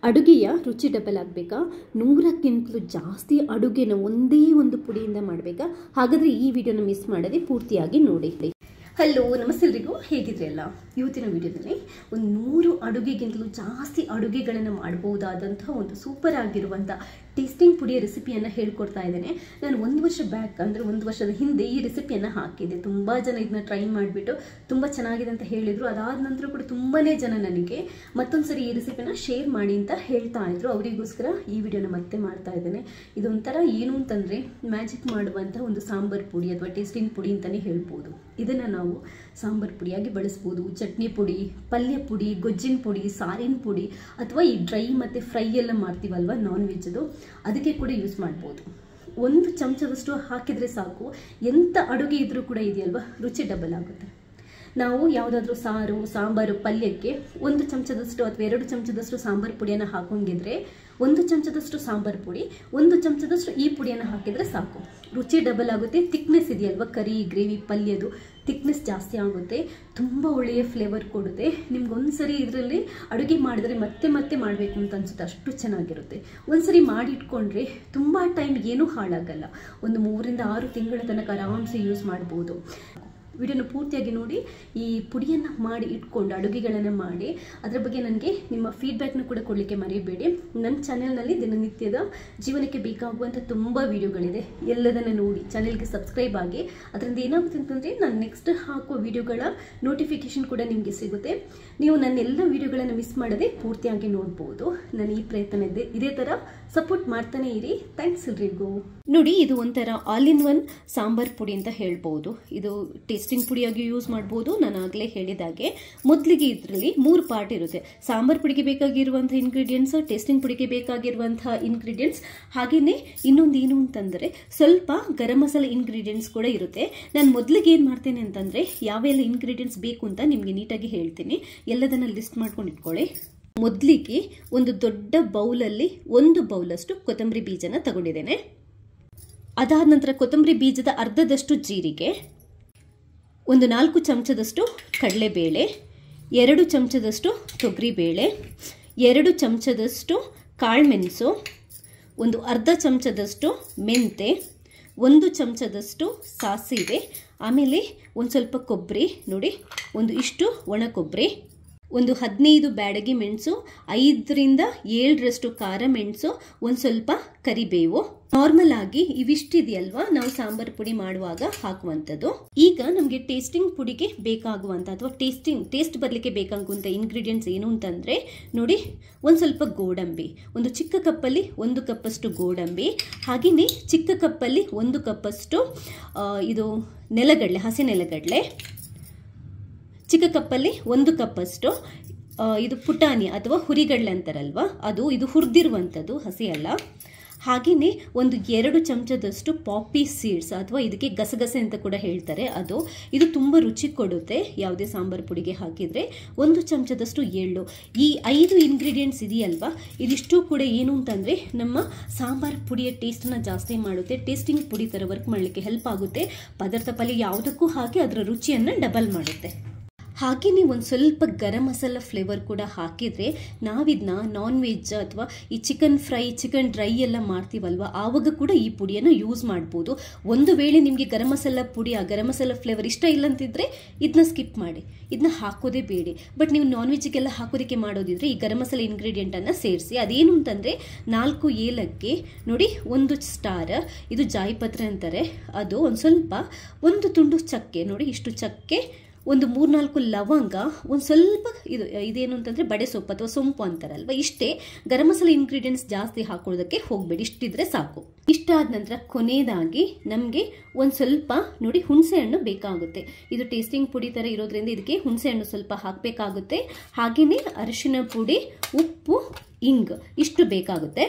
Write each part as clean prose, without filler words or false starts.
ಅಡುಗೆಯ ರುಚಿ ಡಬಲ್ ಆಗಬೇಕಾ? 100ಕ್ಕಿಂತಲೂ ಜಾಸ್ತಿ ಅಡುಗೆನ ಒಂದೇ ಒಂದು ಪುಡಿಯಿಂದ ಮಾಡಬೇಕಾ? ಹಾಗಾದರೆ ಈ ವಿಡಿಯೋನ ಮಿಸ್ ಮಾಡದೆ ಪೂರ್ತಿಯಾಗಿ ನೋಡಿ. ಹಲೋ, ನಮಸ್ತೆ ಎಲ್ರಿಗೂ, ಹೇಗಿದ್ರೆ ಎಲ್ಲ? ಇವತ್ತಿನ ವಿಡಿಯೋದಲ್ಲಿ ಒಂದು 100 ಅಡುಗೆಗಿಂತಲೂ ಜಾಸ್ತಿ ಅಡುಗೆಗಳನ್ನು ಮಾಡಬಹುದಾದಂತಹ ಒಂದು ಸೂಪರ್ ಆಗಿರುವಂಥ ಟೇಸ್ಟಿಂಗ್ ಪುಡಿಯ ರೆಸಿಪಿಯನ್ನು ಹೇಳ್ಕೊಡ್ತಾ ಇದ್ದೇನೆ. ನಾನು 1 ವರ್ಷ ಬ್ಯಾಕ್, ಅಂದರೆ 1 ವರ್ಷದ ಹಿಂದೆ ಈ ರೆಸಿಪಿಯನ್ನು ಹಾಕಿದ್ದೆ. ತುಂಬ ಜನ ಇದನ್ನ ಟ್ರೈ ಮಾಡಿಬಿಟ್ಟು ತುಂಬ ಚೆನ್ನಾಗಿದೆ ಅಂತ ಹೇಳಿದರು. ಅದಾದ ನಂತರ ಕೂಡ ತುಂಬಾ ಜನ ನನಗೆ ಮತ್ತೊಂದು ಸರಿ ಈ ರೆಸಿಪಿನ ಶೇರ್ ಮಾಡಿ ಅಂತ ಹೇಳ್ತಾ ಇದ್ರು. ಅವರಿಗೋಸ್ಕರ ಈ ವಿಡಿಯೋನ ಮತ್ತೆ ಮಾಡ್ತಾ ಇದ್ದೇನೆ. ಇದೊಂಥರ ಏನು ಅಂತಂದರೆ ಮ್ಯಾಜಿಕ್ ಮಾಡುವಂಥ ಒಂದು ಸಾಂಬಾರ್ ಪುಡಿ ಅಥವಾ ಟೇಸ್ಟಿಂಗ್ ಪುಡಿ ಅಂತಲೇ ಹೇಳ್ಬೋದು. ಇದನ್ನು ನಾವು ಸಾಂಬಾರ್ ಪುಡಿಯಾಗಿ ಬಳಸ್ಬೋದು, ಚಟ್ನಿ ಪುಡಿ, ಪಲ್ಯ ಪುಡಿ, ಗೊಜ್ಜಿನ ಪುಡಿ, ಸಾರಿನ ಪುಡಿ, ಅಥವಾ ಈ ಡ್ರೈ ಮತ್ತು ಫ್ರೈ ಎಲ್ಲ ಮಾಡ್ತೀವಲ್ವ ನಾನ್ ವೆಜ್ಜದು, ಅದಕ್ಕೆ ಕೂಡ ಯೂಸ್ ಮಾಡ್ಬೋದು. 1 ಚಮಚದಷ್ಟು ಹಾಕಿದರೆ ಸಾಕು, ಎಂಥ ಅಡುಗೆ ಇದ್ರೂ ಕೂಡ ಇದೆಯಲ್ವ, ರುಚಿ ಡಬಲ್ ಆಗುತ್ತೆ. ನಾವು ಯಾವುದಾದ್ರೂ ಸಾರು, ಸಾಂಬಾರು, ಪಲ್ಯಕ್ಕೆ 1 ಚಮಚದಷ್ಟು ಅಥವಾ 2 ಚಮಚದಷ್ಟು ಸಾಂಬಾರು ಪುಡಿಯನ್ನು ಹಾಕೋಂಗಿದ್ರೆ 1 ಚಮಚದಷ್ಟು ಸಾಂಬಾರು ಪುಡಿ, 1 ಚಮಚದಷ್ಟು ಈ ಪುಡಿಯನ್ನು ಹಾಕಿದರೆ ಸಾಕು, ರುಚಿ ಡಬಲ್ ಆಗುತ್ತೆ. ಥಿಕ್ನೆಸ್ ಇದೆಯಲ್ವ, ಕರಿ, ಗ್ರೇವಿ, ಪಲ್ಯದು ಥಿಕ್ನೆಸ್ ಜಾಸ್ತಿ ಆಗುತ್ತೆ, ತುಂಬ ಒಳ್ಳೆಯ ಫ್ಲೇವರ್ ಕೊಡುತ್ತೆ. ನಿಮ್ಗೊಂದ್ಸರಿ ಇದರಲ್ಲಿ ಅಡುಗೆ ಮಾಡಿದ್ರೆ ಮತ್ತೆ ಮತ್ತೆ ಮಾಡಬೇಕು ಅಂತ ಅನ್ಸುತ್ತೆ, ಅಷ್ಟು ಚೆನ್ನಾಗಿರುತ್ತೆ. ಒಂದ್ಸರಿ ಮಾಡಿಟ್ಕೊಂಡ್ರೆ ತುಂಬ ಟೈಮ್ ಏನೂ ಹಾಳಾಗಲ್ಲ. ಒಂದು 3 ರಿಂದ 6 ತಿಂಗಳ ತನಕ ಆರಾಮ್ಸೆ ಯೂಸ್ ಮಾಡ್ಬೋದು. ವಿಡಿಯೋನ ಪೂರ್ತಿಯಾಗಿ ನೋಡಿ. ಈ ಪುಡಿಯನ್ನು ಮಾಡಿ ಇಟ್ಕೊಂಡು ಅಡುಗೆಗಳನ್ನು ಮಾಡಿ ಅದರ ಬಗ್ಗೆ ನನಗೆ ನಿಮ್ಮ ಫೀಡ್ಬ್ಯಾಕ್ನ ಕೂಡ ಕೊಡಲಿಕ್ಕೆ ಮರೆಯಬೇಡಿ. ನನ್ನ ಚಾನೆಲ್ನಲ್ಲಿ ದಿನನಿತ್ಯದ ಜೀವನಕ್ಕೆ ಬೇಕಾಗುವಂಥ ತುಂಬ ವಿಡಿಯೋಗಳಿದೆ. ಎಲ್ಲದನ್ನು ನೋಡಿ ಚಾನೆಲ್ಗೆ ಸಬ್ಸ್ಕ್ರೈಬ್ ಆಗಿ. ಅದರಿಂದ ಏನಾಗುತ್ತೆ ಅಂತಂದರೆ ನಾನು ನೆಕ್ಸ್ಟ್ ಹಾಕುವ ವಿಡಿಯೋಗಳ ನೋಟಿಫಿಕೇಶನ್ ಕೂಡ ನಿಮಗೆ ಸಿಗುತ್ತೆ. ನೀವು ನನ್ನೆಲ್ಲ ವಿಡಿಯೋಗಳನ್ನು ಮಿಸ್ ಮಾಡದೆ ಪೂರ್ತಿಯಾಗಿ ನೋಡ್ಬೋದು. ನಾನು ಈ ಪ್ರಯತ್ನ ಇದೇ ಥರ ಸಪೋರ್ಟ್ ಮಾಡ್ತಾನೆ ಇರಿ. ಥ್ಯಾಂಕ್ಸ್ ಎಲ್ರಿಗೂ. ನೋಡಿ, ಇದು ಒಂಥರ ಆಲ್ ಇನ್ ಒನ್ ಸಾಂಬಾರ್ ಪುಡಿ ಅಂತ ಹೇಳ್ಬೋದು. ಇದು ಟೇಸ್ಟಿಂಗ್ ಪುಡಿಯಾಗಿ ಯೂಸ್ ಮಾಡ್ಬೋದು. ನಾನು ಆಗಲೇ ಹೇಳಿದಾಗೆ ಮೊದಲಿಗೆ ಇದರಲ್ಲಿ 3 ಪಾರ್ಟ್ ಇರುತ್ತೆ. ಸಾಂಬಾರ್ ಪುಡಿಗೆ ಬೇಕಾಗಿರುವಂಥ ಇಂಗ್ರೀಡಿಯೆಂಟ್ಸ್, ಟೇಸ್ಟಿಂಗ್ ಪುಡಿಗೆ ಬೇಕಾಗಿರುವಂಥ ಇಂಗ್ರೀಡಿಯೆಂಟ್ಸ್, ಹಾಗೆಯೇ ಇನ್ನೊಂದು ಏನು ಅಂತಂದರೆ ಸ್ವಲ್ಪ ಗರಂ ಮಸಾಲೆ ಇಂಗ್ರೀಡಿಯೆಂಟ್ಸ್ ಕೂಡ ಇರುತ್ತೆ. ನಾನು ಮೊದಲಿಗೆ ಏನು ಮಾಡ್ತೇನೆ ಅಂತಂದರೆ ಯಾವೆಲ್ಲ ಇಂಗ್ರೀಡಿಯೆಂಟ್ಸ್ ಬೇಕು ಅಂತ ನಿಮಗೆ ನೀಟಾಗಿ ಹೇಳ್ತೀನಿ. ಎಲ್ಲದನ್ನ ಲಿಸ್ಟ್ ಮಾಡ್ಕೊಂಡು ಇಟ್ಕೊಳ್ಳಿ. ಮೊದಲಿಗೆ ಒಂದು ದೊಡ್ಡ ಬೌಲಲ್ಲಿ 1 ಬೌಲಷ್ಟು ಕೊತ್ತಂಬರಿ ಬೀಜನ ತಗೊಂಡಿದ್ದೇನೆ. ಅದಾದ ನಂತರ ಕೊತ್ತಂಬರಿ ಬೀಜದ ಅರ್ಧದಷ್ಟು ಜೀರಿಗೆ, ಒಂದು 4 ಚಮಚದಷ್ಟು ಕಡಲೆಬೇಳೆ, 2 ಚಮಚದಷ್ಟು ತೊಗರಿಬೇಳೆ, 2 ಚಮಚದಷ್ಟು ಕಾಳುಮೆಣಸು, ಒಂದು ಅರ್ಧ ಚಮಚದಷ್ಟು ಮೆಂತೆ, 1 ಚಮಚದಷ್ಟು ಸಾಸಿವೆ, ಆಮೇಲೆ ಒಂದು ಸ್ವಲ್ಪ ಕೊಬ್ಬರಿ, ನೋಡಿ ಒಂದು ಇಷ್ಟು ಒಣ ಕೊಬ್ಬರಿ, ಒಂದು 15 ಬ್ಯಾಡಗಿ ಮೆಣಸು, 5 ರಿಂದ 7ರಷ್ಟು ಖಾರ ಮೆಣಸು, ಒಂದು ಸ್ವಲ್ಪ ಕರಿಬೇವು. ನಾರ್ಮಲ್ ಆಗಿ ಇವಿಷ್ಟಿದೆಯಲ್ವಾ ನಾವು ಸಾಂಬಾರ್ ಪುಡಿ ಮಾಡುವಾಗ ಹಾಕುವಂಥದ್ದು. ಈಗ ನಮಗೆ ಟೇಸ್ಟಿಂಗ್ ಪುಡಿಗೆ ಬೇಕಾಗುವಂಥ ಅಥವಾ ಟೇಸ್ಟ್ ಬರಲಿಕ್ಕೆ ಬೇಕಾಗುವಂಥ ಇಂಗ್ರೀಡಿಯೆಂಟ್ಸ್ ಏನು ಅಂತಂದರೆ ನೋಡಿ, ಒಂದು ಸ್ವಲ್ಪ ಗೋಡಂಬಿ, ಒಂದು ಚಿಕ್ಕ ಕಪ್ಪಲ್ಲಿ 1 ಕಪ್ಪಷ್ಟು ಗೋಡಂಬಿ, ಹಾಗೆಯೇ ಚಿಕ್ಕ ಕಪ್ಪಲ್ಲಿ 1 ಕಪ್ಪಷ್ಟು ಇದು ನೆಲಗಡಲೆ, ಹಸಿ ನೆಲಗಡಲೆ, ಚಿಕ್ಕ ಕಪ್ಪಲ್ಲಿ 1 ಕಪ್ಪಷ್ಟು ಇದು ಪುಟಾಣಿ ಅಥವಾ ಹುರಿಗಡಲೆ ಅಂತಾರಲ್ವ ಅದು, ಇದು ಹುರಿದಿರುವಂಥದ್ದು, ಹಸಿ ಅಲ್ಲ. ಹಾಗೆಯೇ ಒಂದು 2 ಚಮಚದಷ್ಟು ಪಾಪಿ ಸೀಡ್ಸ್ ಅಥವಾ ಇದಕ್ಕೆ ಗಸಗಸೆ ಅಂತ ಕೂಡ ಹೇಳ್ತಾರೆ, ಅದು. ಇದು ತುಂಬ ರುಚಿ ಕೊಡುತ್ತೆ ಯಾವುದೇ ಸಾಂಬಾರು ಪುಡಿಗೆ ಹಾಕಿದರೆ. 1 ಚಮಚದಷ್ಟು ಎಳ್ಳು. ಈ 5 ಇಂಗ್ರೀಡಿಯೆಂಟ್ಸ್ ಇದೆಯಲ್ವಾ, ಇದಿಷ್ಟು ಕೂಡ ಏನು ಅಂತಂದರೆ ನಮ್ಮ ಸಾಂಬಾರು ಪುಡಿಯ ಟೇಸ್ಟನ್ನು ಜಾಸ್ತಿ ಮಾಡುತ್ತೆ. ಟೇಸ್ಟಿಂಗ್ ಪುಡಿ ಥರ ವರ್ಕ್ ಮಾಡಲಿಕ್ಕೆ ಹೆಲ್ಪ್ ಆಗುತ್ತೆ. ಪದಾರ್ಥ ಪಲ್ಯ ಯಾವುದಕ್ಕೂ ಹಾಕಿ ಅದರ ರುಚಿಯನ್ನು ಡಬಲ್ ಮಾಡುತ್ತೆ. ಹಾಗೆಯೇ ಒಂದು ಸ್ವಲ್ಪ ಗರಂ ಮಸಾಲ ಫ್ಲೇವರ್ ಕೂಡ ಹಾಕಿದರೆ ನಾವಿದನ್ನ ನಾನ್ ವೆಜ್ ಅಥವಾ ಈ ಚಿಕನ್ ಫ್ರೈ, ಚಿಕನ್ ಡ್ರೈ ಎಲ್ಲ ಮಾಡ್ತೀವಲ್ವ, ಆವಾಗ ಕೂಡ ಈ ಪುಡಿಯನ್ನು ಯೂಸ್ ಮಾಡ್ಬೋದು. ಒಂದು ವೇಳೆ ನಿಮಗೆ ಗರಂ ಮಸಾಲ ಪುಡಿ, ಆ ಗರಂ ಮಸಾಲ ಫ್ಲೇವರ್ ಇಷ್ಟ ಇಲ್ಲ ಅಂತಿದ್ರೆ ಇದನ್ನ ಸ್ಕಿಪ್ ಮಾಡಿ, ಇದನ್ನ ಹಾಕೋದೇ ಬೇಡಿ. ಬಟ್ ನೀವು ನಾನ್ ವೆಜ್ಗೆಲ್ಲ ಹಾಕೋದಕ್ಕೆ ಮಾಡೋದಿದ್ರೆ ಈ ಗರಂ ಮಸಾಲೆ ಇಂಗ್ರೀಡಿಯೆಂಟನ್ನು ಸೇರಿಸಿ. ಅದೇನು ಅಂತಂದರೆ 4 ಏಲಕ್ಕಿ, ನೋಡಿ 1 ಸ್ಟಾರ್, ಇದು ಜಾಯಿಪತ್ರೆ ಅಂತಾರೆ ಅದು, ಒಂದು ಸ್ವಲ್ಪ 1 ತುಂಡು ಚಕ್ಕೆ, ನೋಡಿ ಇಷ್ಟು ಚಕ್ಕೆ, ಒಂದು 3-4 ಲವಂಗ, ಒಂದು ಸ್ವಲ್ಪ ಇದೇನು ಅಂತಂದರೆ ಬಡೆ ಸೊಪ್ಪು ಅಥವಾ ಸೊಂಪು ಅಂತಾರಲ್ವ, ಇಷ್ಟೇ. ಗರಂ ಮಸಾಲೆ ಇಂಗ್ರೀಡಿಯೆಂಟ್ಸ್ ಜಾಸ್ತಿ ಹಾಕೊಳ್ಳೋದಕ್ಕೆ ಹೋಗಬೇಡಿ, ಇಷ್ಟಿದ್ರೆ ಸಾಕು. ಇಷ್ಟಾದ ನಂತರ ಕೊನೆಯದಾಗಿ ನಮಗೆ ಒಂದು ಸ್ವಲ್ಪ ನೋಡಿ ಹುಣಸೆ ಹಣ್ಣು ಬೇಕಾಗುತ್ತೆ. ಇದು ಟೇಸ್ಟಿಂಗ್ ಪುಡಿ ಥರ ಇರೋದ್ರಿಂದ ಇದಕ್ಕೆ ಹುಣಸೆ ಹಣ್ಣು ಸ್ವಲ್ಪ ಹಾಕಬೇಕಾಗುತ್ತೆ. ಹಾಗೆಯೇ ಅರಿಶಿನ ಪುಡಿ, ಉಪ್ಪು, ಇಂಗು ಇಷ್ಟು ಬೇಕಾಗುತ್ತೆ.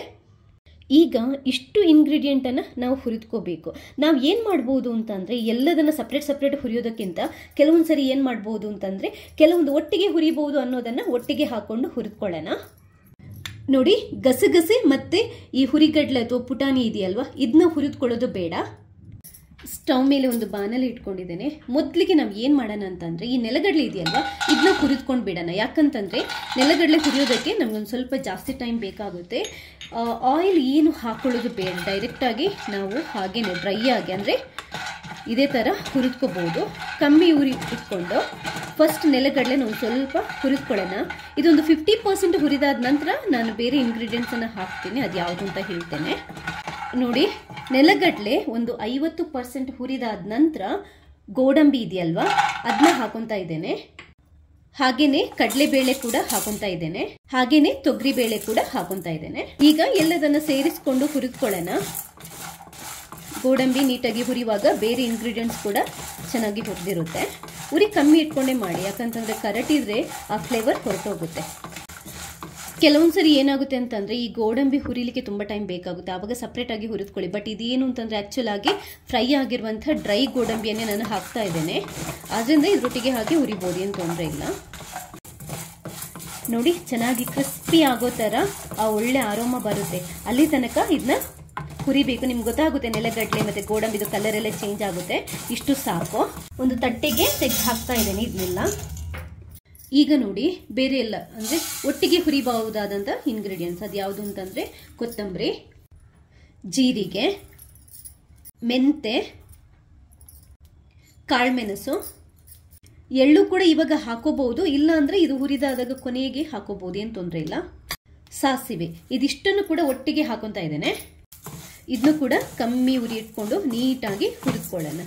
ಈಗ ಇಷ್ಟು ಇಂಗ್ರೀಡಿಯೆಂಟನ್ನು ನಾವು ಹುರಿದ್ಕೋಬೇಕು. ನಾವು ಏನು ಮಾಡ್ಬೋದು ಅಂತಂದರೆ ಎಲ್ಲದನ್ನು ಸಪ್ರೇಟ್ ಹುರಿಯೋದಕ್ಕಿಂತ ಕೆಲವೊಂದು ಸರಿ ಏನು ಮಾಡ್ಬೋದು ಅಂತಂದರೆ ಕೆಲವೊಂದು ಒಟ್ಟಿಗೆ ಹುರಿಬೋದು ಅನ್ನೋದನ್ನು ಒಟ್ಟಿಗೆ ಹಾಕ್ಕೊಂಡು ಹುರಿದ್ಕೊಳ್ಳೋಣ. ನೋಡಿ, ಗಸಗಸೆ ಮತ್ತು ಈ ಹುರಿಗಡ್ಲೆ ಅಥವಾ ಪುಟಾಣಿ ಇದೆಯಲ್ವ, ಇದನ್ನ ಹುರಿದ್ಕೊಳ್ಳೋದು ಬೇಡ. ಸ್ಟವ್ ಮೇಲೆ ಒಂದು ಬಾಣಲೆ ಇಟ್ಕೊಂಡಿದ್ದೇನೆ. ಮೊದಲಿಗೆ ನಾವು ಏನು ಮಾಡೋಣ ಅಂತಂದರೆ, ಈ ನೆಲಗಡಲೆ ಇದೆಯಲ್ವಾ, ಇದನ್ನ ಹುರಿದ್ಕೊಂಡು ಬಿಡೋಣ. ಯಾಕಂತಂದರೆ ನೆಲಗಡಲೆ ಹುರಿಯೋದಕ್ಕೆ ನಮಗೊಂದು ಸ್ವಲ್ಪ ಜಾಸ್ತಿ ಟೈಮ್ ಬೇಕಾಗುತ್ತೆ. ಆಯಿಲ್ ಏನು ಹಾಕೊಳ್ಳೋದು ಬೇಡ, ಡೈರೆಕ್ಟಾಗಿ ನಾವು ಹಾಗೇನೆ ಡ್ರೈ ಆಗಿ ಅಂದರೆ ಇದೇ ಥರ ಹುರಿದ್ಕೋಬೋದು. ಕಮ್ಮಿ ಉರಿ ಇಟ್ಕೊಂಡು ಫಸ್ಟ್ ನೆಲಗಡಲೆನ ಒಂದು ಸ್ವಲ್ಪ ಹುರಿದ್ಕೊಳ್ಳೋಣ. ಇದೊಂದು 50% ಹುರಿದಾದ ನಂತರ ನಾನು ಬೇರೆ ಇಂಗ್ರೀಡಿಯೆಂಟ್ಸನ್ನು ಹಾಕ್ತೀನಿ, ಅದು ಯಾವುದು ಅಂತ ಹೇಳ್ತೇನೆ. ನೋಡಿ, ನೆಲಗಡಲೆ ಒಂದು 50% ಹುರಿದಾದ ನಂತರ ಗೋಡಂಬಿ ಇದೆಯಲ್ವಾ, ಅದನ್ನ ಹಾಕೊತಾ ಇದ್ದೇನೆ. ಹಾಗೇನೆ ಕಡಲೆಬೇಳೆ ಕೂಡ ಹಾಕೊತಾ ಇದ್ದೇನೆ. ಹಾಗೇನೆ ತೊಗರಿಬೇಳೆ ಕೂಡ ಹಾಕೊತಾ ಇದ್ದೇನೆ. ಈಗ ಎಲ್ಲದನ್ನ ಸೇರಿಸ್ಕೊಂಡು ಹುರಿದ್ಕೊಳ್ಳೋಣ. ಗೋಡಂಬಿ ನೀಟಾಗಿ ಹುರಿಯುವಾಗ ಬೇರೆ ಇಂಗ್ರೀಡಿಯೆಂಟ್ಸ್ ಕೂಡ ಚೆನ್ನಾಗಿ ಹುರಿದಿರುತ್ತೆ. ಉರಿ ಕಮ್ಮಿ ಇಟ್ಕೊಂಡೇ ಮಾಡಿ, ಯಾಕಂತಂದರೆ ಕರಟಿದ್ರೆ ಆ ಫ್ಲೇವರ್ ಹೊರಟೋಗುತ್ತೆ. ಕೆಲವೊಂದ್ಸರಿ ಏನಾಗುತ್ತೆ ಅಂತಂದರೆ ಈ ಗೋಡಂಬಿ ಹುರಿಲಿಕ್ಕೆ ತುಂಬ ಟೈಮ್ ಬೇಕಾಗುತ್ತೆ, ಆವಾಗ ಸಪ್ರೇಟಾಗಿ ಹುರಿದ್ಕೊಳ್ಳಿ. ಬಟ್ ಇದೇನು ಅಂತಂದರೆ ಆ್ಯಕ್ಚುಲ್ ಆಗಿ ಫ್ರೈ ಆಗಿರುವಂಥ ಡ್ರೈ ಗೋಡಂಬಿಯನ್ನೇ ನಾನು ಹಾಕ್ತಾ ಇದ್ದೇನೆ. ಆದ್ದರಿಂದ ಇದರೊಟ್ಟಿಗೆ ಹಾಗೆ ಹುರಿಬೋದು, ಏನು ತೊಂದರೆ ಇಲ್ಲ. ನೋಡಿ, ಚೆನ್ನಾಗಿ ಕ್ರಿಸ್ಪಿ ಆಗೋ ಥರ ಆ ಒಳ್ಳೆ ಆರೋಮ ಬರುತ್ತೆ. ಅಲ್ಲಿ ತನಕ ಇದನ್ನ ಹುರಿಬೇಕು. ನಿಮ್ಗೆ ಗೊತ್ತಾಗುತ್ತೆ ನೆಲಗಡಲೆ ಮತ್ತು ಗೋಡಂಬಿದು ಕಲರ್ ಎಲ್ಲ ಚೇಂಜ್ ಆಗುತ್ತೆ. ಇಷ್ಟು ಸಾಕು. ಒಂದು ತಟ್ಟೆಗೆ ತೆಗೆದು ಹಾಕ್ತಾ ಇದ್ದೇನೆ ಇದನ್ನೆಲ್ಲ. ಈಗ ನೋಡಿ, ಬೇರೆ ಎಲ್ಲ ಅಂದರೆ ಒಟ್ಟಿಗೆ ಹುರಿಬಹುದಾದಂಥ ಇಂಗ್ರೀಡಿಯೆಂಟ್ಸ್ ಅದು ಯಾವುದು ಅಂತಂದರೆ ಕೊತ್ತಂಬರಿ, ಜೀರಿಗೆ, ಮೆಂತೆ, ಕಾಳುಮೆಣಸು, ಎಳ್ಳು ಕೂಡ ಇವಾಗ ಹಾಕೋಬಹುದು, ಇಲ್ಲ ಅಂದರೆ ಇದು ಹುರಿದಾದಾಗ ಕೊನೆಗೆ ಹಾಕೋಬಹುದು, ಏನು ತೊಂದರೆ ಇಲ್ಲ. ಸಾಸಿವೆ, ಇದಿಷ್ಟನ್ನು ಕೂಡ ಒಟ್ಟಿಗೆ ಹಾಕೊತಾ ಇದ್ದೇನೆ. ಇದನ್ನು ಕೂಡ ಕಮ್ಮಿ ಉರಿ ಇಟ್ಕೊಂಡು ನೀಟಾಗಿ ಹುರಿದ್ಕೊಳ್ಳೋಣ.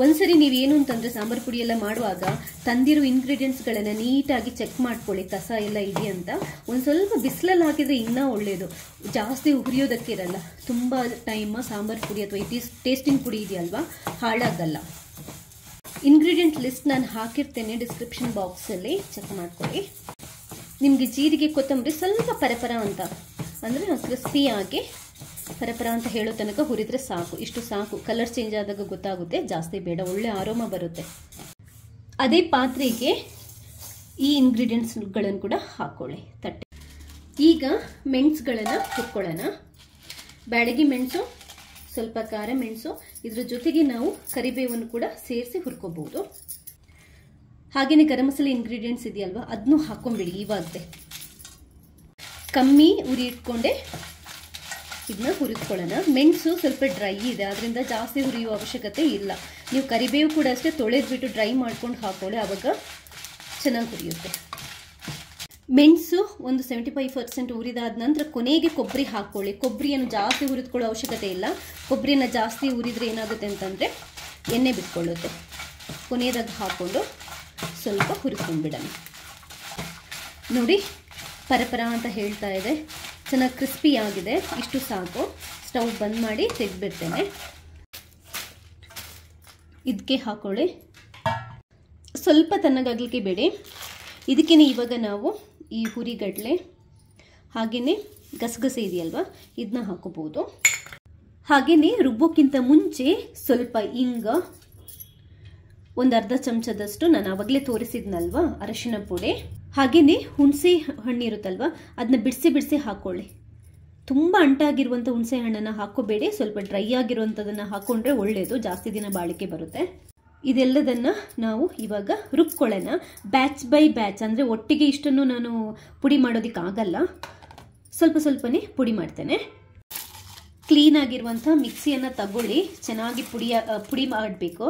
ಒಂದ್ಸರಿ ನೀವೇನು ಅಂತಂದರೆ ಸಾಂಬಾರು ಪುಡಿ ಎಲ್ಲ ಮಾಡುವಾಗ ತಂದಿರೋ ಇಂಗ್ರೀಡಿಯೆಂಟ್ಸ್ಗಳನ್ನು ನೀಟಾಗಿ ಚೆಕ್ ಮಾಡ್ಕೊಳ್ಳಿ, ಕಸ ಎಲ್ಲ ಇದೆಯಂತ. ಒಂದು ಸ್ವಲ್ಪ ಬಿಸಿಲಲ್ಲಿ ಹಾಕಿದರೆ ಇನ್ನೂ ಒಳ್ಳೆಯದು, ಜಾಸ್ತಿ ಹುರಿಯೋದಕ್ಕಿರಲ್ಲ. ತುಂಬ ಟೈಮ್ ಸಾಂಬಾರು ಪುಡಿ ಅಥವಾ ಟೇಸ್ಟಿಂಗ್ ಪುಡಿ ಇದೆಯಲ್ವಾ, ಹಾಳಾಗಲ್ಲ. ಇಂಗ್ರೀಡಿಯೆಂಟ್ ಲಿಸ್ಟ್ ನಾನು ಹಾಕಿರ್ತೇನೆ ಡಿಸ್ಕ್ರಿಪ್ಷನ್ ಬಾಕ್ಸಲ್ಲಿ, ಚೆಕ್ ಮಾಡ್ಕೊಳ್ಳಿ. ನಿಮಗೆ ಜೀರಿಗೆ, ಕೊತ್ತಂಬರಿ ಸ್ವಲ್ಪ ಪರಪರ ಅಂತ ಅಂದರೆ ಕ್ರಿಸ್ಪಿಯಾಗಿ ಪರಪರ ಅಂತ ಹೇಳೋ ತನಕ ಹುರಿದ್ರೆ ಸಾಕು. ಇಷ್ಟು ಸಾಕು. ಕಲರ್ ಚೇಂಜ್ ಆದಾಗ ಗೊತ್ತಾಗುತ್ತೆ, ಜಾಸ್ತಿ ಬೇಡ, ಒಳ್ಳೆ ಆರೋಮ ಬರುತ್ತೆ. ಅದೇ ಪಾತ್ರೆಗೆ ಈ ಇಂಗ್ರೀಡಿಯೆಂಟ್ಸ್ಗಳನ್ನು ಕೂಡ ಹಾಕ್ಕೊಳ್ಳಿ ತಟ್ಟೆ. ಈಗ ಮೆಣಸುಗಳನ್ನು ಹುರ್ಕೊಳ್ಳೋಣ. ಬ್ಯಾಡಗಿ ಮೆಣಸು, ಸ್ವಲ್ಪ ಖಾರ ಮೆಣಸು, ಇದ್ರ ಜೊತೆಗೆ ನಾವು ಕರಿಬೇವನ್ನು ಕೂಡ ಸೇರಿಸಿ ಹುರ್ಕೋಬಹುದು. ಹಾಗೆಯೇ ಗರಂ ಮಸಾಲೆ ಇಂಗ್ರೀಡಿಯೆಂಟ್ಸ್ ಇದೆಯಲ್ವಾ, ಅದನ್ನು ಹಾಕೊಂಡ್ಬಿಡಿ. ಇವಾಗಲೇ ಕಮ್ಮಿ ಉರಿ ಇಟ್ಕೊಂಡೆ ಇದನ್ನ ಹುರಿದ್ಕೊಳ್ಳೋಣ. ಮೆಣಸು ಸ್ವಲ್ಪ ಡ್ರೈ ಇದೆ, ಅದರಿಂದ ಜಾಸ್ತಿ ಹುರಿಯುವ ಅವಶ್ಯಕತೆ ಇಲ್ಲ. ನೀವು ಕರಿಬೇವು ಕೂಡ ಅಷ್ಟೇ ತೊಳೆದ್ಬಿಟ್ಟು ಡ್ರೈ ಮಾಡ್ಕೊಂಡು ಹಾಕೊಳ್ಳಿ, ಆವಾಗ ಚೆನ್ನಾಗಿ ಹುರಿಯುತ್ತೆ. ಮೆಣಸು ಒಂದು 75% ಹುರಿದಾದ ನಂತರ ಕೊನೆಗೆ ಕೊಬ್ಬರಿ ಹಾಕ್ಕೊಳ್ಳಿ. ಕೊಬ್ಬರಿಯನ್ನು ಜಾಸ್ತಿ ಹುರಿದ್ಕೊಳ್ಳೋ ಅವಶ್ಯಕತೆ ಇಲ್ಲ. ಕೊಬ್ಬರಿಯನ್ನು ಜಾಸ್ತಿ ಹುರಿದ್ರೆ ಏನಾಗುತ್ತೆ ಅಂತಂದರೆ ಎಣ್ಣೆ ಬಿಟ್ಕೊಳ್ಳುತ್ತೆ. ಕೊನೆಯದಾಗಿ ಹಾಕ್ಕೊಂಡು ಸ್ವಲ್ಪ ಹುರಿದ್ಕೊಂಡ್ಬಿಡೋಣ. ನೋಡಿ, ಪರಪರ ಅಂತ ಹೇಳ್ತಾ ಇದೆ, ಚೆನ್ನಾಗಿ ಕ್ರಿಸ್ಪಿ ಆಗಿದೆ. ಇಷ್ಟು ಸಾಕು. ಸ್ಟವ್ ಬಂದ್ ಮಾಡಿ ತೆಗೆದ್ಬಿಡ್ತೇನೆ. ಇದಕ್ಕೆ ಹಾಕೊಳ್ಳಿ. ಸ್ವಲ್ಪ ತಣ್ಣಗಾಗಲಿಕ್ಕೆ ಬೇಡಿ. ಇದಕ್ಕೇನೆ ಇವಾಗ ನಾವು ಈ ಹುರಿಗಡಲೆ ಹಾಗೆಯೇ ಗಸಗಸೆ ಇದೆಯಲ್ವಾ, ಇದನ್ನ ಹಾಕೋಬಹುದು. ಹಾಗೆಯೇ ರುಬ್ಬೋಕ್ಕಿಂತ ಮುಂಚೆ ಸ್ವಲ್ಪ ಇಂಗ, ಒಂದು ಅರ್ಧ ಚಮಚದಷ್ಟು ನಾನು ಆವಾಗಲೇ ತೋರಿಸಿದ್ನಲ್ವಾ ಅರಶಿನ ಪುಡಿ, ಹಾಗೆಯೇ ಹುಣಸೆ ಹಣ್ಣು ಇರುತ್ತಲ್ವ, ಅದನ್ನ ಬಿಡಿಸಿ ಹಾಕ್ಕೊಳ್ಳಿ. ತುಂಬ ಅಂಟಾಗಿರುವಂಥ ಹುಣಸೆ ಹಣ್ಣನ್ನು ಹಾಕೋಬೇಡಿ, ಸ್ವಲ್ಪ ಡ್ರೈ ಆಗಿರುವಂಥದ್ದನ್ನು ಹಾಕ್ಕೊಂಡ್ರೆ ಒಳ್ಳೆಯದು, ಜಾಸ್ತಿ ದಿನ ಬಾಳಿಕೆ ಬರುತ್ತೆ. ಇದೆಲ್ಲದನ್ನು ನಾವು ಇವಾಗ ರುಬ್ಕೊಳ್ಳೋಣ. ಬ್ಯಾಚ್ ಬೈ ಬ್ಯಾಚ್, ಅಂದರೆ ಒಟ್ಟಿಗೆ ಇಷ್ಟನ್ನು ನಾನು ಪುಡಿ ಮಾಡೋದಕ್ಕಾಗಲ್ಲ, ಸ್ವಲ್ಪನೇ ಪುಡಿ ಮಾಡ್ತೇನೆ. ಕ್ಲೀನಾಗಿರುವಂಥ ಮಿಕ್ಸಿಯನ್ನು ತಗೊಳ್ಳಿ, ಚೆನ್ನಾಗಿ ಪುಡಿ ಮಾಡಬೇಕು.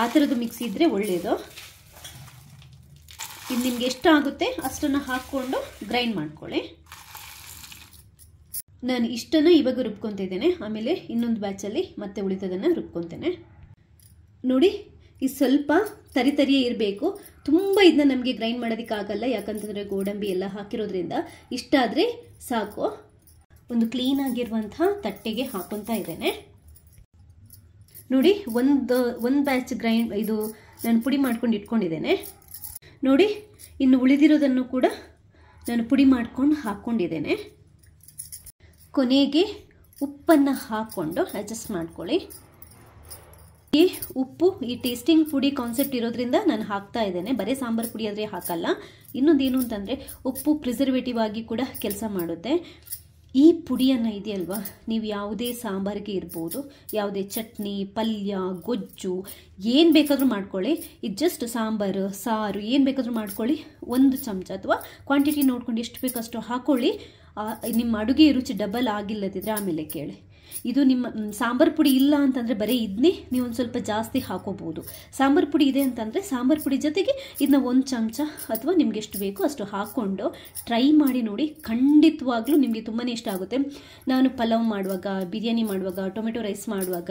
ಆ ಥರದ್ದು ಮಿಕ್ಸಿ ಇದ್ದರೆ ಒಳ್ಳೆಯದು. ಇದು ನಿಮ್ಗೆ ಎಷ್ಟು ಆಗುತ್ತೆ ಅಷ್ಟನ್ನು ಹಾಕ್ಕೊಂಡು ಗ್ರೈಂಡ್ ಮಾಡ್ಕೊಳ್ಳಿ. ನಾನು ಇಷ್ಟನ್ನು ಇವಾಗ ರುಬ್ಕೊತಿದ್ದೇನೆ, ಆಮೇಲೆ ಇನ್ನೊಂದು ಬ್ಯಾಚಲ್ಲಿ ಮತ್ತೆ ಉಳಿದದನ್ನು ರುಬ್ಕೊತೇನೆ. ನೋಡಿ, ಇದು ಸ್ವಲ್ಪ ತರಿಯೇ ಇರಬೇಕು. ತುಂಬ ಇದನ್ನ ನಮಗೆ ಗ್ರೈಂಡ್ ಮಾಡೋದಕ್ಕಾಗಲ್ಲ, ಯಾಕಂತಂದರೆ ಗೋಡಂಬಿ ಎಲ್ಲ ಹಾಕಿರೋದ್ರಿಂದ. ಇಷ್ಟಾದರೆ ಸಾಕು. ಒಂದು ಕ್ಲೀನಾಗಿರುವಂಥ ತಟ್ಟೆಗೆ ಹಾಕೊತಾ ಇದ್ದೇನೆ. ನೋಡಿ, ಒಂದು ಬ್ಯಾಚ್ ಇದು ನಾನು ಪುಡಿ ಮಾಡ್ಕೊಂಡು ಇಟ್ಕೊಂಡಿದ್ದೇನೆ. ನೋಡಿ, ಇನ್ನು ಉಳಿದಿರೋದನ್ನು ಕೂಡ ನಾನು ಪುಡಿ ಮಾಡ್ಕೊಂಡು ಹಾಕ್ಕೊಂಡಿದ್ದೇನೆ. ಕೊನೆಗೆ ಉಪ್ಪನ್ನು ಹಾಕ್ಕೊಂಡು ಅಡ್ಜಸ್ಟ್ ಮಾಡ್ಕೊಳ್ಳಿ. ಈ ಉಪ್ಪು ಈ ಟೇಸ್ಟಿಂಗ್ ಪುಡಿ ಕಾನ್ಸೆಪ್ಟ್ ಇರೋದ್ರಿಂದ ನಾನು ಹಾಕ್ತಾ ಇದ್ದೇನೆ, ಬರೀ ಸಾಂಬಾರು ಪುಡಿ ಆದರೆ ಹಾಕಲ್ಲ. ಇನ್ನೊಂದೇನು ಅಂತಂದರೆ ಉಪ್ಪು ಪ್ರಿಸರ್ವೇಟಿವ್ ಆಗಿ ಕೂಡ ಕೆಲಸ ಮಾಡುತ್ತೆ. ಈ ಪುಡಿಯನ್ನು ಇದೆಯಲ್ವಾ, ನೀವು ಯಾವುದೇ ಸಾಂಬಾರಿಗೆ ಇರ್ಬೋದು, ಯಾವುದೇ ಚಟ್ನಿ, ಪಲ್ಯ, ಗೊಜ್ಜು ಏನು ಬೇಕಾದರೂ ಮಾಡ್ಕೊಳ್ಳಿ. ಇದು ಜಸ್ಟ್ ಸಾಂಬಾರು, ಸಾರು ಏನು ಬೇಕಾದರೂ ಮಾಡ್ಕೊಳ್ಳಿ. 1 ಚಮಚ ಅಥವಾ ಕ್ವಾಂಟಿಟಿ ನೋಡ್ಕೊಂಡು ಎಷ್ಟು ಬೇಕಷ್ಟು ಹಾಕೊಳ್ಳಿ. ನಿಮ್ಮ ಅಡುಗೆ ರುಚಿ ಡಬಲ್ ಆಗಿಲ್ಲದಿದ್ದರೆ ಆಮೇಲೆ ಕೇಳಿ. ಇದು ನಿಮ್ಮ ಸಾಂಬಾರು ಪುಡಿ ಇಲ್ಲ ಅಂತಂದರೆ ಬರೀ ಇದನ್ನೇ ನೀವು ಒಂದು ಸ್ವಲ್ಪ ಜಾಸ್ತಿ ಹಾಕೋಬಹುದು. ಸಾಂಬಾರು ಪುಡಿ ಇದೆ ಅಂತಂದರೆ ಸಾಂಬಾರು ಪುಡಿ ಜೊತೆಗೆ ಇದನ್ನ 1 ಚಮಚ ಅಥವಾ ನಿಮ್ಗೆ ಎಷ್ಟು ಬೇಕೋ ಅಷ್ಟು ಹಾಕ್ಕೊಂಡು ಟ್ರೈ ಮಾಡಿ ನೋಡಿ. ಖಂಡಿತವಾಗ್ಲೂ ನಿಮಗೆ ತುಂಬಾ ಇಷ್ಟ ಆಗುತ್ತೆ. ನಾನು ಪಲಾವ್ ಮಾಡುವಾಗ, ಬಿರಿಯಾನಿ ಮಾಡುವಾಗ, ಟೊಮೆಟೊ ರೈಸ್ ಮಾಡುವಾಗ,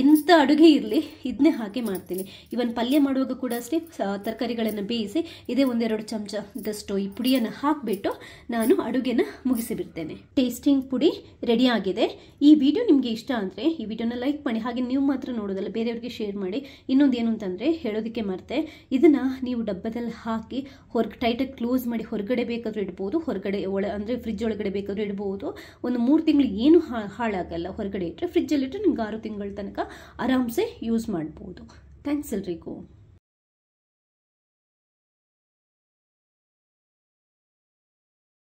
ಎಂಥ ಅಡುಗೆ ಇರಲಿ ಇದನ್ನೇ ಹಾಕಿ ಮಾಡ್ತೀನಿ. ಇವನ್ ಪಲ್ಯ ಮಾಡುವಾಗ ಕೂಡ ಅಷ್ಟೇ, ತರಕಾರಿಗಳನ್ನು ಬೇಯಿಸಿ ಇದೇ 1-2 ಚಮಚದಷ್ಟು ಈ ಪುಡಿಯನ್ನು ಹಾಕಿಬಿಟ್ಟು ನಾನು ಅಡುಗೆನ ಮುಗಿಸಿಬಿಡ್ತೇನೆ. ಟೇಸ್ಟಿಂಗ್ ಪುಡಿ ರೆಡಿ ಆಗಿದೆ. ಈ ವಿಡಿಯೋ ನಿಮಗೆ ಇಷ್ಟ ಅಂದರೆ ಈ ವಿಡಿಯೋನ ಲೈಕ್ ಮಾಡಿ. ಹಾಗೆ ನೀವು ಮಾತ್ರ ನೋಡೋದಲ್ಲ, ಬೇರೆಯವ್ರಿಗೆ ಶೇರ್ ಮಾಡಿ. ಇನ್ನೊಂದು ಏನು ಅಂತಂದರೆ ಹೇಳೋದಕ್ಕೆ ಮರ್ತೆ, ಇದನ್ನು ನೀವು ಡಬ್ಬದಲ್ಲಿ ಹಾಕಿ ಟೈಟಾಗಿ ಕ್ಲೋಸ್ ಮಾಡಿ ಹೊರಗಡೆ ಬೇಕಾದರೂ ಇಡ್ಬೋದು, ಹೊರಗಡೆ ಅಂದರೆ ಫ್ರಿಜ್ ಒಳಗಡೆ ಬೇಕಾದರೂ ಇಡ್ಬೋದು. ಒಂದು 3 ತಿಂಗಳು ಏನು ಹಾಳಾಗಲ್ಲ. ಹೊರಗಡೆ ಇಟ್ಟರೆ, ಫ್ರಿಜ್ಜಲ್ಲಿ ಇಟ್ಟರೆ ನಿಮ್ಗೆ 6 ತಿಂಗಳ ತನಕ ಆರಾಮ್ಸೆ ಯೂಸ್ ಮಾಡ್ಬೋದು. ಥ್ಯಾಂಕ್ಸ್ ಎಲ್ರಿಗೂ.